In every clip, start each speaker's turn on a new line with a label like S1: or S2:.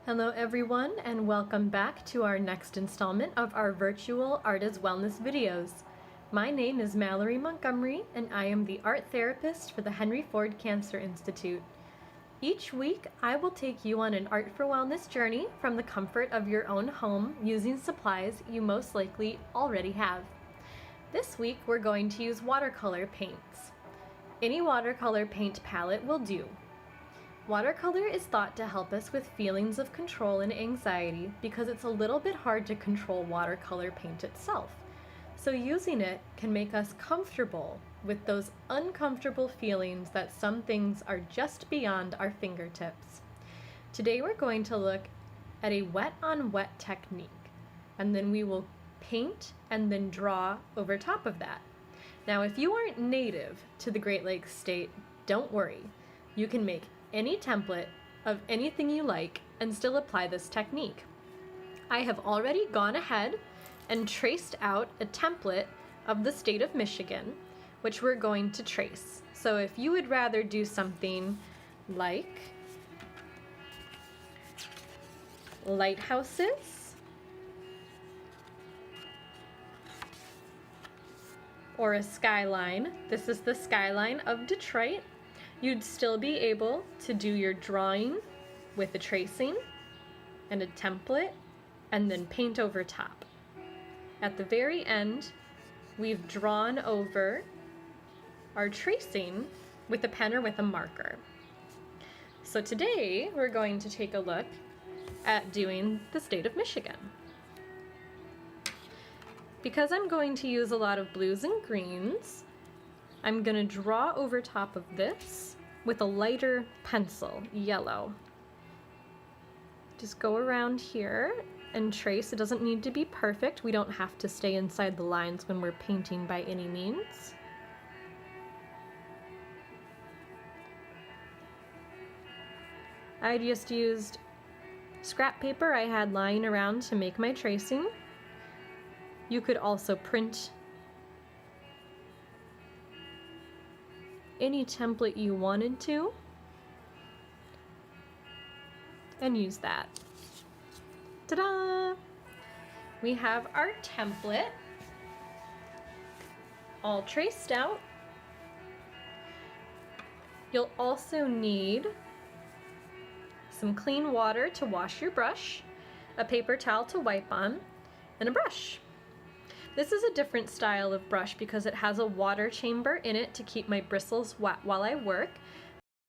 S1: Hello everyone, and welcome back to our next installment of our virtual Art is Wellness videos. My name is Mallory Montgomery, and I am the art therapist for the Henry Ford Cancer Institute. Each week, I will take you on an Art for Wellness journey from the comfort of your own home using supplies you most likely already have. This week, we're going to use watercolor paints. Any watercolor paint palette will do. Watercolor is thought to help us with feelings of control and anxiety because it's a little bit hard to control watercolor paint itself. So using it can make us comfortable with those uncomfortable feelings that some things are just beyond our fingertips. Today we're going to look at a wet on wet technique, and then we will paint and then draw over top of that. Now, if you aren't native to the Great Lakes state, don't worry. You can make any template of anything you like and still apply this technique. I have already gone ahead and traced out a template of the state of Michigan, which we're going to trace. So if you would rather do something like lighthouses or a skyline, this is the skyline of Detroit, you'd still be able to do your drawing with a tracing and a template and then paint over top. At the very end, we've drawn over our tracing with a pen or with a marker. So today we're going to take a look at doing the state of Michigan. Because I'm going to use a lot of blues and greens, I'm going to draw over top of this with a lighter pencil, yellow. Just go around here and trace. It doesn't need to be perfect. We don't have to stay inside the lines when we're painting by any means. I just used scrap paper I had lying around to make my tracing. You could also print any template you wanted to and use that. Ta-da! We have our template all traced out. You'll also need some clean water to wash your brush, a paper towel to wipe on, and a brush. This is a different style of brush because it has a water chamber in it to keep my bristles wet while I work,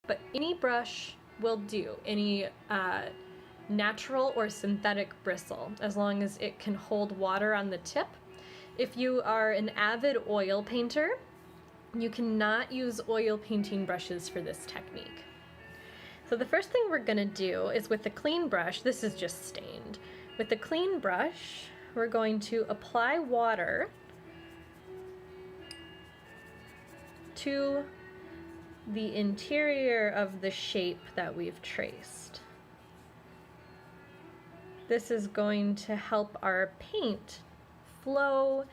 S1: but any brush will do, any natural or synthetic bristle, as long as it can hold water on the tip. If you are an avid oil painter, you cannot use oil painting brushes for this technique. So the first thing we're gonna do is with a clean brush, this is just stained. With a clean brush, we're going to apply water to the interior of the shape that we've traced. This is going to help our paint flow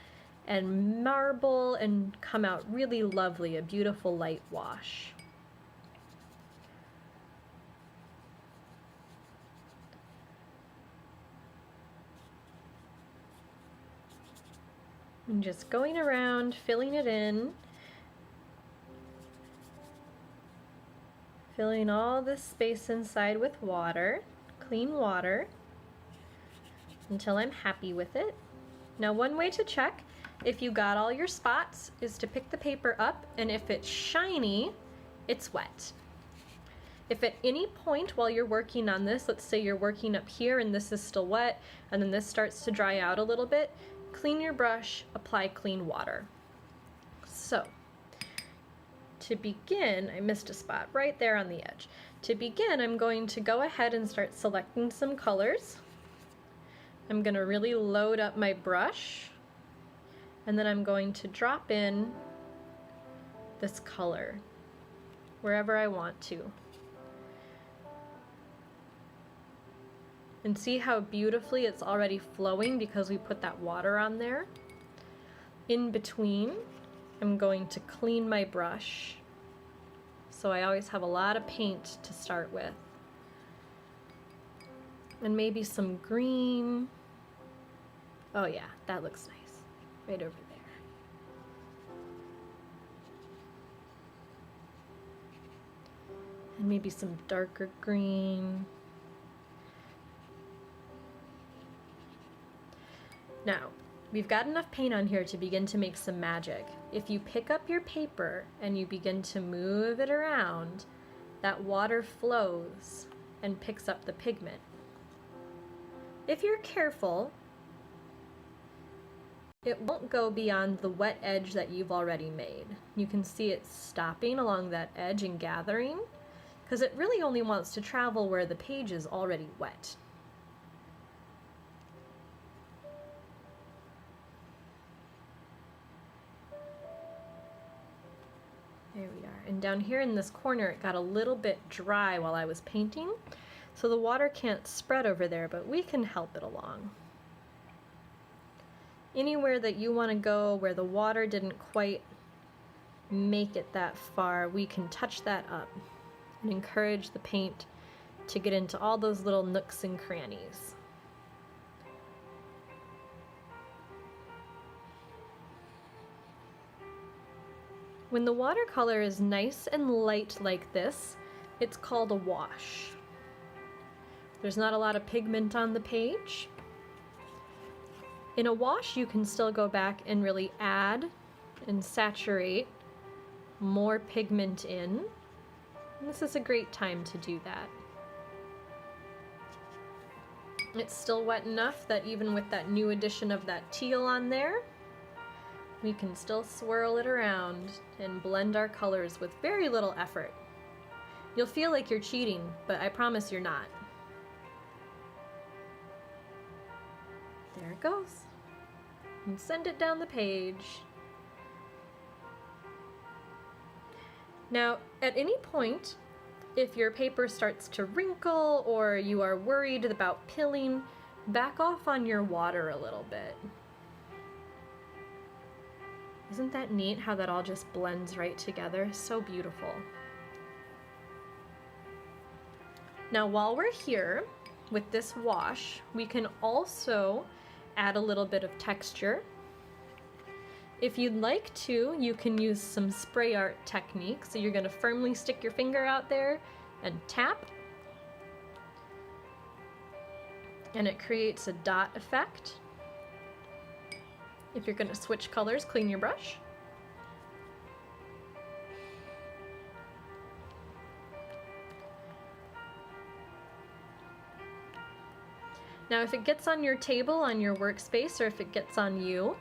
S1: and marble and come out really lovely, a beautiful light wash. And just going around, filling it in, filling all this space inside with water, clean water, until I'm happy with it. Now, one way to check if you got all your spots is to pick the paper up, and if it's shiny, it's wet. If at any point while you're working on this, let's say you're working up here and this is still wet, and then this starts to dry out a little bit, clean your brush, apply clean water. So, to begin, I missed a spot right there on the edge. To begin, I'm going to go ahead and start selecting some colors. I'm going to really load up my brush, and then I'm going to drop in this color wherever I want to. And see how beautifully it's already flowing because we put that water on there. In between, I'm going to clean my brush, so I always have a lot of paint to start with. And maybe some green. Oh yeah, that looks nice. Right over there. And maybe some darker green. Now, we've got enough paint on here to begin to make some magic. If you pick up your paper and you begin to move it around, that water flows and picks up the pigment. If you're careful, it won't go beyond the wet edge that you've already made. You can see it stopping along that edge and gathering, because it really only wants to travel where the page is already wet. There we are. And down here in this corner, it got a little bit dry while I was painting, so the water can't spread over there, but we can help it along. Anywhere that you want to go where the water didn't quite make it that far, we can touch that up and encourage the paint to get into all those little nooks and crannies. When the watercolor is nice and light like this, it's called a wash. There's not a lot of pigment on the page. In a wash, you can still go back and really add and saturate more pigment in. And this is a great time to do that. It's still wet enough that even with that new addition of that teal on there, we can still swirl it around and blend our colors with very little effort. You'll feel like you're cheating, but I promise you're not. There it goes. And send it down the page. Now, at any point, if your paper starts to wrinkle or you are worried about pilling, back off on your water a little bit. Isn't that neat how that all just blends right together? So beautiful. Now, while we're here with this wash, we can also add a little bit of texture. If you'd like to, you can use some spray art technique. So you're gonna firmly stick your finger out there and tap. And it creates a dot effect. If you're gonna switch colors, clean your brush. Now, if it gets on your table, on your workspace, or if it gets on you,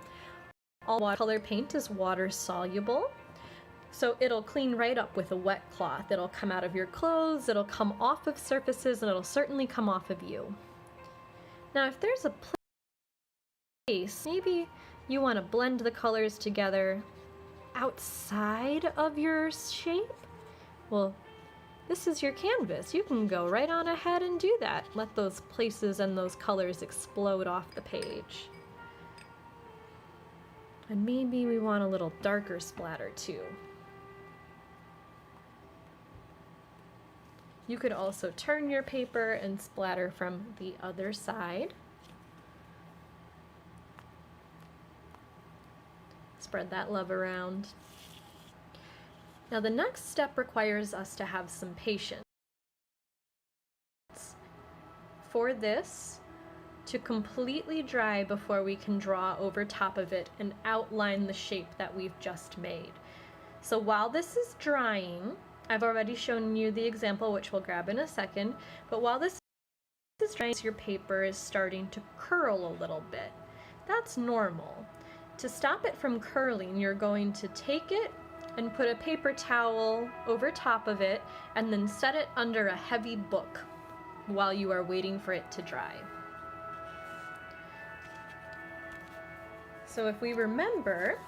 S1: all watercolor paint is water soluble. So it'll clean right up with a wet cloth. It'll come out of your clothes, it'll come off of surfaces, and it'll certainly come off of you. Now, if there's a place, maybe you want to blend the colors together outside of your shape, well, this is your canvas. You can go right on ahead and do that. Let those places and those colors explode off the page. And maybe we want a little darker splatter too. You could also turn your paper and splatter from the other side. Spread that love around. Now the next step requires us to have some patience. For this to completely dry before we can draw over top of it and outline the shape that we've just made. So while this is drying, I've already shown you the example, which we'll grab in a second, but while this is drying, your paper is starting to curl a little bit. That's normal. To stop it from curling, you're going to take it and put a paper towel over top of it and then set it under a heavy book while you are waiting for it to dry. So if we remember,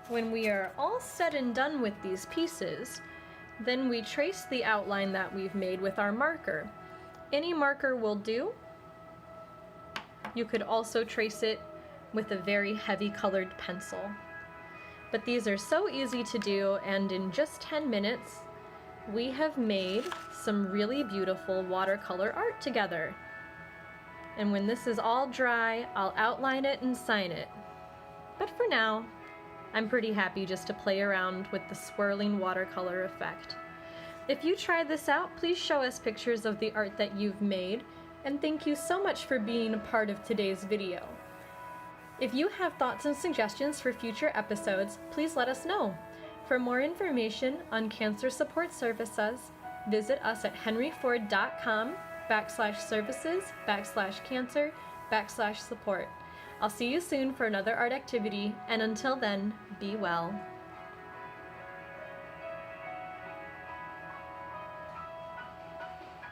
S1: when we are all said and done with these pieces, then we trace the outline that we've made with our marker. Any marker will do. You could also trace it with a very heavy colored pencil. But these are so easy to do, and in just 10 minutes, we have made some really beautiful watercolor art together. And when this is all dry, I'll outline it and sign it. But for now, I'm pretty happy just to play around with the swirling watercolor effect. If you try this out, please show us pictures of the art that you've made, and thank you so much for being a part of today's video. If you have thoughts and suggestions for future episodes, please let us know. For more information on cancer support services, visit us at henryford.com/services/cancer/support. I'll see you soon for another art activity, and until then, be well.